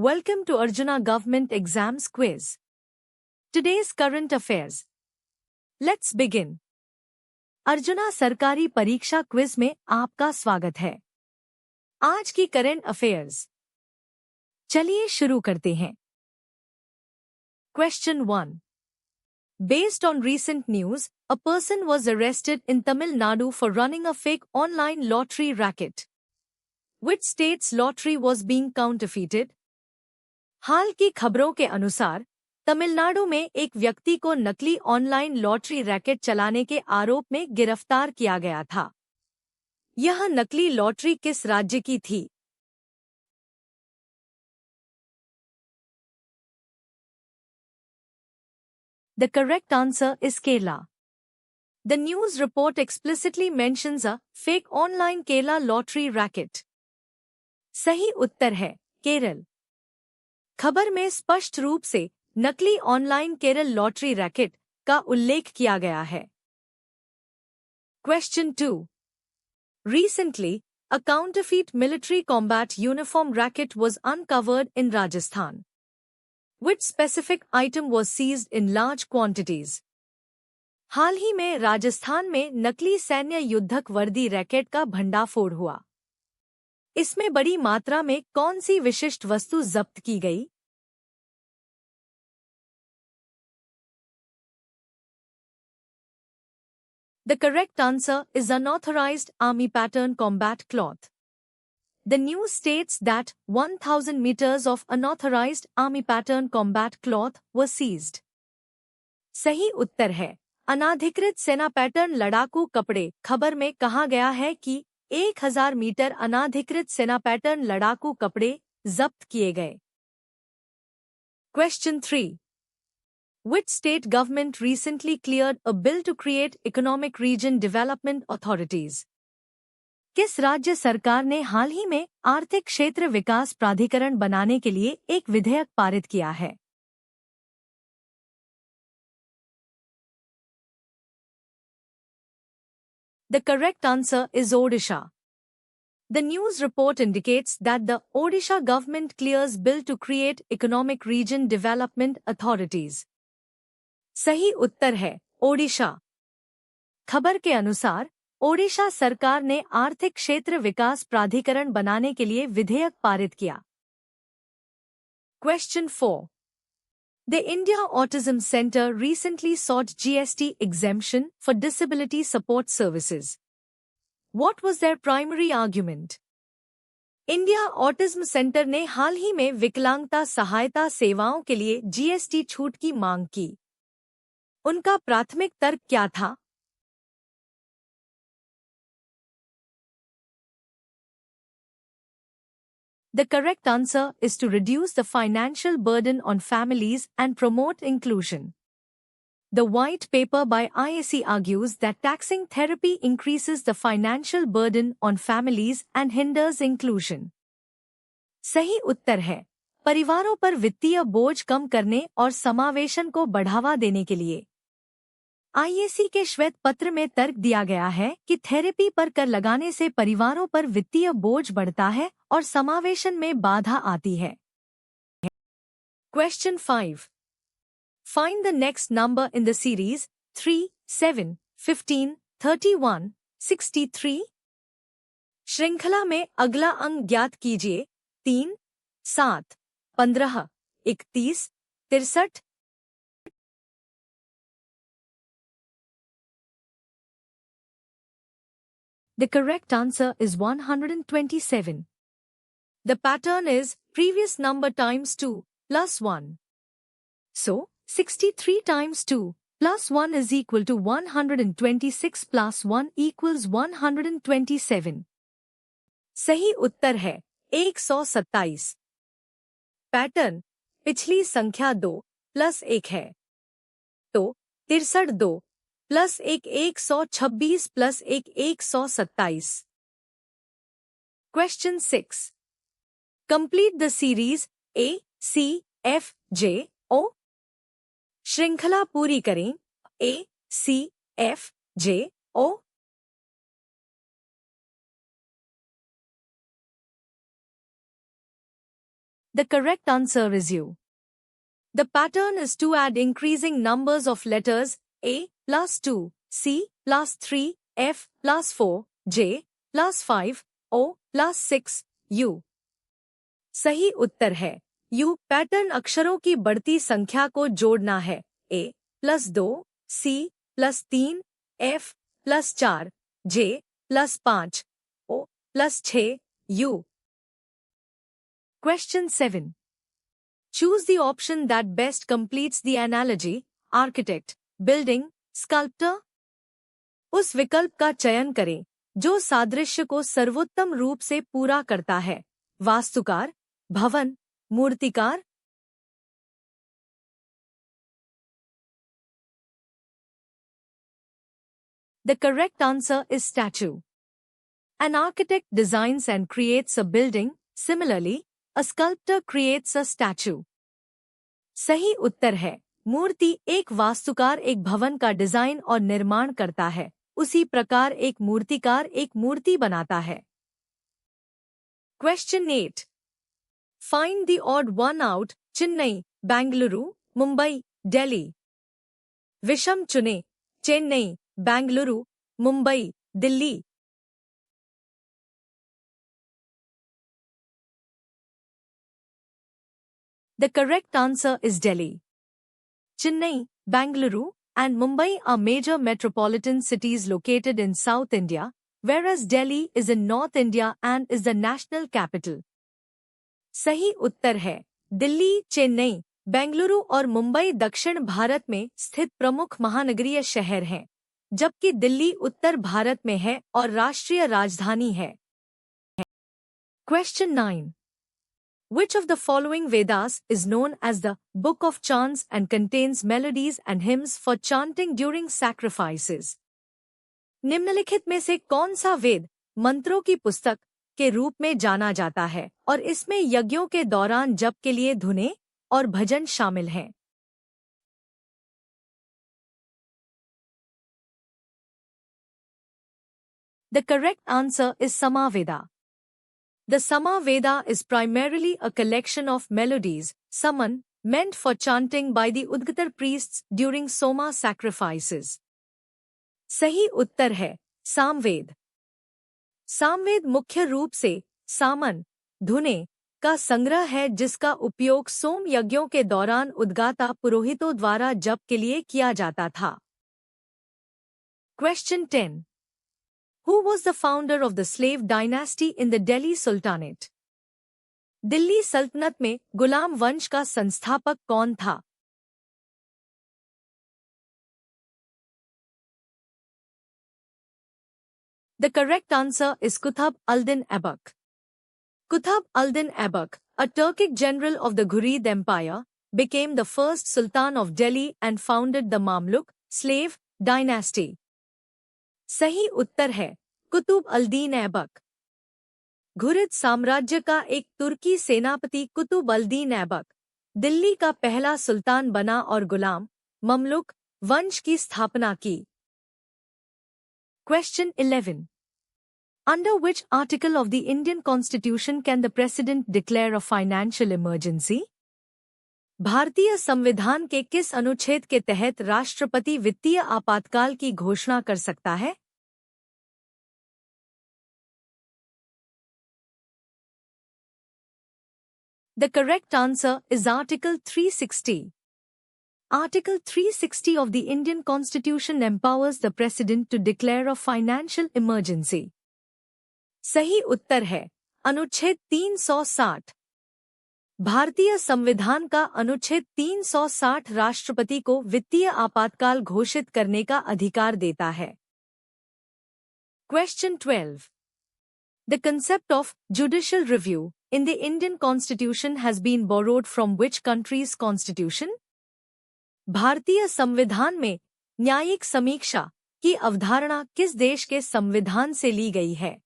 Welcome to Arjuna Government Exams Quiz. Today's current affairs. Let's begin. Arjuna सरकारी परीक्षा quiz में आपका स्वागत है। आज की करंट अफेयर्स। चलिए शुरू करते हैं। Question 1. Based on recent news, a person was arrested in Tamil Nadu for running a fake online lottery racket. Which state's lottery was being counterfeited? हाल की खबरों के अनुसार तमिलनाडु में एक व्यक्ति को नकली ऑनलाइन लॉटरी रैकेट चलाने के आरोप में गिरफ्तार किया गया था। यह नकली लॉटरी किस राज्य की थी? The correct answer is Kerala. The news report explicitly mentions a fake online Kerala lottery racket. सही उत्तर है केरल। खबर में स्पष्ट रूप से नकली ऑनलाइन केरल लॉटरी रैकेट का उल्लेख किया गया है। Question 2. Recently, a counterfeit military combat uniform racket was uncovered in Rajasthan. Which specific item was seized in large quantities? हाल ही में राजस्थान में नकली सैन्य युद्धक वर्दी रैकेट का भंडाफोड़ हुआ। इसमें बड़ी मात्रा में कौन सी विशिष्ट वस्तु जब्त की गई? The correct answer is unauthorized army pattern combat cloth. The news states that 1,000 meters of unauthorized army pattern combat cloth was seized. सही उत्तर है अनाधिकृत सेना पैटर्न लड़ाकू कपड़े। खबर में कहा गया है कि 1,000 मीटर अनाधिकृत सेना पैटर्न लड़ाकू कपड़े जब्त किए गए। Question 3. Which state government recently cleared a bill to create economic region development authorities? किस राज्य सरकार ने हाल ही में आर्थिक क्षेत्र विकास प्राधिकरण बनाने के लिए एक विधेयक पारित किया है? The correct answer is Odisha. The news report indicates that the Odisha government clears bill to create economic region development authorities. सही उत्तर है ओडिशा। खबर के अनुसार ओडिशा सरकार ने आर्थिक क्षेत्र विकास प्राधिकरण बनाने के लिए विधेयक पारित किया। Question 4. The India Autism Center recently sought GST exemption for disability support services. What was their primary argument? India autism centre ने हाल ही में विकलांगता सहायता सेवाओं के लिए जीएसटी छूट की मांग की। उनका प्राथमिक तर्क क्या था? The correct answer is to reduce the financial burden on families and promote inclusion. The white paper by IAC argues that taxing therapy increases the financial burden on families and hinders inclusion. सही उत्तर है परिवारों पर वित्तीय बोझ कम करने और समावेशन को बढ़ावा देने के लिए। आईएसी के श्वेत पत्र में तर्क दिया गया है कि थेरेपी पर कर लगाने से परिवारों पर वित्तीय बोझ बढ़ता है और समावेशन में बाधा आती है। Question 5. Find the next number in the series 3, 7, 15, 31, 63. श्रृंखला में अगला अंक ज्ञात कीजिए। 3, 7, 15, 31, 63। The correct answer is 127. The pattern is previous number times 2 plus 1. So, 63 times 2 plus 1 is equal to 126 plus 1 equals 127. सही उत्तर है 127। पैटर्न पिछली संख्या 2 प्लस 1 है तो 63 2 plus 1 126 plus 1 127। Question 6. Complete the series A, C, F, J, O. श्रृंखला पूरी करें A, C, F, J, O. The correct answer is U. The pattern is to add increasing numbers of letters A plus 2, C plus 3, F plus 4, J plus 5, O plus 6, U. सही उत्तर है U. Pattern अक्षरों की बढ़ती संख्या को जोड़ना है A plus 2, C plus 3, F plus 4, J plus 5, O plus 6, U. Question 7. Choose the option that best completes the analogy, architect, building, sculptor. उस विकल्प का चयन करें जो सादृश्य को सर्वोत्तम रूप से पूरा करता है, वास्तुकार, भवन, मूर्तिकार. The correct answer is statue. An architect designs and creates a building, similarly, a sculptor creates a statue. सही उत्तर है मूर्ति. एक वास्तुकार एक भवन का डिजाइन और निर्माण करता है, उसी प्रकार एक मूर्तिकार एक मूर्ति बनाता है. Question 8. Find the odd one out. Chennai, Bengaluru, Mumbai, Delhi. विषम चुने. Chennai, Bengaluru, Mumbai, Delhi. The correct answer is Delhi. Chennai, Bengaluru, and Mumbai are major metropolitan cities located in South India, whereas Delhi is in North India and is the national capital. सही उत्तर है दिल्ली, चेन्नई, बेंगलुरु और मुंबई दक्षिण भारत में स्थित प्रमुख महानगरीय शहर हैं, जबकि दिल्ली उत्तर भारत में है और राष्ट्रीय राजधानी है. Question 9. Which of the following Vedas is known as the Book of Chants and contains melodies and hymns for chanting during sacrifices? निम्नलिखित में से कौन सा वेद मंत्रों की पुस्तक के रूप में जाना जाता है और इसमें यज्ञों के दौरान जप के लिए धुनें और भजन शामिल हैं? The correct answer is Samaveda. The Samaveda is primarily a collection of melodies, saman, meant for chanting by the Udgatar priests during Soma sacrifices. सही उत्तर है सामवेद. सामवेद मुख्य रूप से सामन, धुने का संग्रह है जिसका उपयोग सोम यज्ञों के दौरान उद्गाता पुरोहितों द्वारा जप के लिए किया जाता था. Question 10. Who was the founder of the slave dynasty in the Delhi Sultanate? Delhi सल्तनत में गुलाम वंश का संस्थापक कौन था? The correct answer is Qutb al-Din Aibak. Qutb al-Din Aibak, a Turkic general of the Ghurid Empire, became the first Sultan of Delhi and founded the Mamluk slave dynasty. सही उत्तर है Qutub al-Din Aibak. Ghurid साम्राज्य का एक तुर्की सेनापति Qutub al-Din Aibak Delhi का पहला सुल्तान बना और गुलाम ममलुक वंश की स्थापना की. Question 11. Under which article of the Indian Constitution can the President declare a financial emergency? भारतीय संविधान के किस अनुच्छेद के तहत राष्ट्रपति वित्तीय आपातकाल की घोषणा कर सकता है? The correct answer is Article 360. Article 360 of the Indian Constitution empowers the President to declare a financial emergency. सही उत्तर है अनुच्छेद 360. भारतीय संविधान का अनुच्छेद 360 राष्ट्रपति को वित्तीय आपातकाल घोषित करने का अधिकार देता है. Question 12. The concept of judicial review in the Indian Constitution has been borrowed from which country's constitution? भारतीय संविधान में न्यायिक समीक्षा की अवधारणा किस देश के संविधान से ली गई है?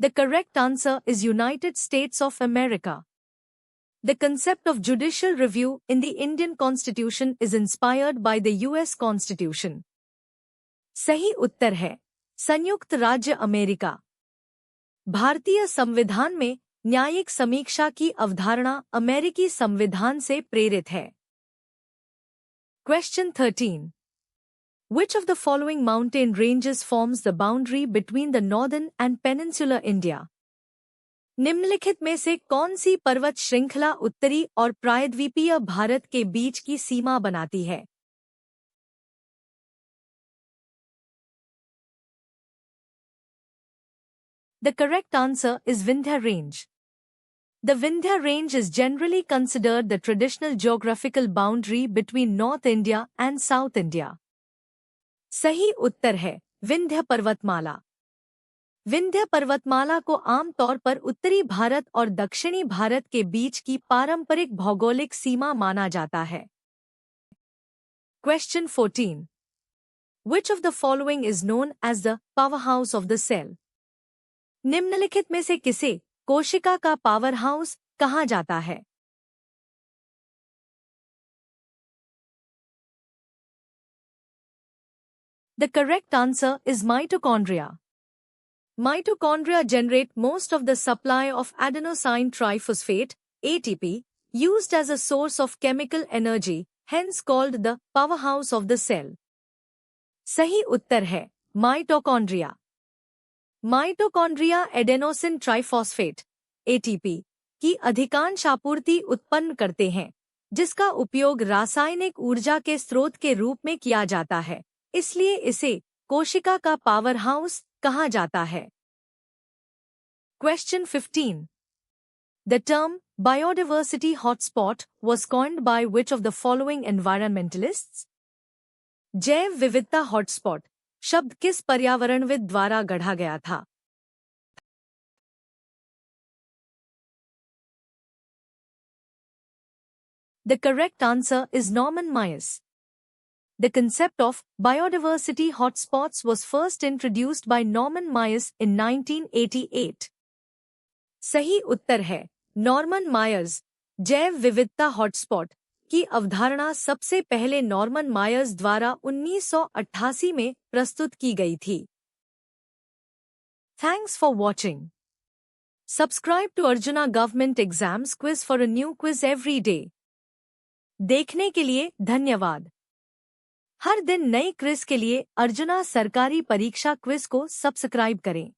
The correct answer is United States of America. The concept of judicial review in the Indian Constitution is inspired by the US Constitution. सही उत्तर है संयुक्त राज्य अमेरिका। भारतीय संविधान में न्यायिक समीक्षा की अवधारणा अमेरिकी संविधान से प्रेरित है। Question 13. Which of the following mountain ranges forms the boundary between the northern and peninsular India? निम्नलिखित में से कौन सी पर्वत श्रृंखला उत्तरी और प्रायद्वीपीय भारत के बीच की सीमा बनाती है? The correct answer is Vindhya Range. The Vindhya Range is generally considered the traditional geographical boundary between North India and South India. सही उत्तर है विंध्य पर्वतमाला। विंध्य पर्वतमाला को आमतौर पर उत्तरी भारत और दक्षिणी भारत के बीच की पारंपरिक भौगोलिक सीमा माना जाता है। Question 14. Which of the following is known as the powerhouse of the cell? निम्नलिखित में से किसे कोशिका का पावर हाउस कहा जाता है? The correct answer is mitochondria. Mitochondria generate most of the supply of adenosine triphosphate, ATP, used as a source of chemical energy, hence called the powerhouse of the cell. सही उत्तर है mitochondria. Mitochondria adenosine triphosphate, ATP, की अधिकांश आपूर्ति उत्पन्न करते हैं, जिसका उपयोग रासायनिक ऊर्जा के स्रोत के रूप में किया जाता है, इसलिए इसे कोशिका का पावर हाउस कहा जाता है। Question 15. The term biodiversity hotspot was coined by which of the following environmentalists? जैव विविधता हॉटस्पॉट शब्द किस पर्यावरणविद द्वारा गढ़ा गया था? The correct answer is Norman Myers. The concept of biodiversity hotspots was first introduced by Norman Myers in 1988. सही उत्तर है नॉर्मन मायर्स। जैव विविधता हॉटस्पॉट की अवधारणा सबसे पहले नॉर्मन मायर्स द्वारा 1988 में प्रस्तुत की गई थी। Thanks for watching. Subscribe to Arjuna Government Exams Quiz for a new quiz every day. देखने के लिए धन्यवाद। हर दिन नई क्विज के लिए अर्जुना सरकारी परीक्षा क्विज को सब्सक्राइब करें।